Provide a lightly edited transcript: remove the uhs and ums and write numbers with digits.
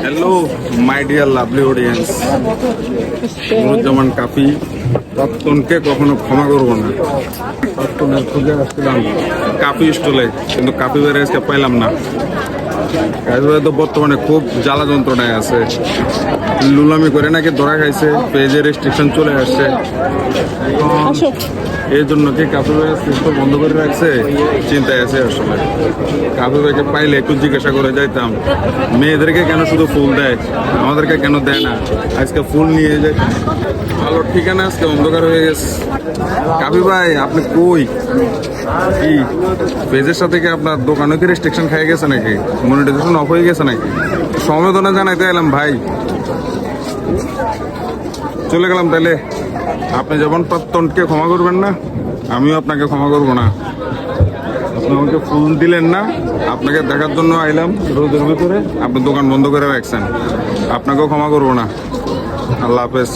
Hello my dear lovely audience, Nuruzzaman Kafi প্রাক্তনকে কখনো ক্ষমা করবো না। প্রাক্তনের খুঁজে আসছিলাম কাফি স্টলে, কিন্তু কাফি বেড়ে আজকে পাইলাম না। কাফি ভাই তো বর্তমানে খুব জ্বালা যন্ত্রণায় আছে, লুলামি করে নাকি ধরা খাইছে, পেজে রেস্ট্রিকশন চলে আসছে। এই জন্য কি কাফি ভাই সিস্টেম বন্ধ করে রাখছে, চিন্তায় আছে আসলে। কাফি ভাইকে পাইলে একটু জিজ্ঞাসা করে যাইতাম, মেয়েদেরকে কেন শুধু ফুল দেয়, আমাদেরকে কেন দেয় না, আজকে ফুল নিয়ে যায়। ভালো ঠিকানা আজকে অন্ধকার হয়ে গেছে। কাফি ভাই আপনি কই? কি পেজের সাথে কি আপনার দোকানে কি রেস্ট্রিকশন খেয়ে গেছে নাকি, মনিটাইজেশন অফ হয়ে গেছে নাকি? সমবেদনা জানাইতে এলাম ভাই, চলে গেলাম তাহলে। আপনি যখন প্রাক্তনকে ক্ষমা করবেন না, আমিও আপনাকে ক্ষমা করবো না। আপনি আমাকে ফুল দিলেন না, আপনাকে দেখার জন্য আইলাম রোদের ভিতরে, আপনি দোকান বন্ধ করে রাখছেন, আপনাকেও ক্ষমা করবো না। আল্লাহ হাফেজ।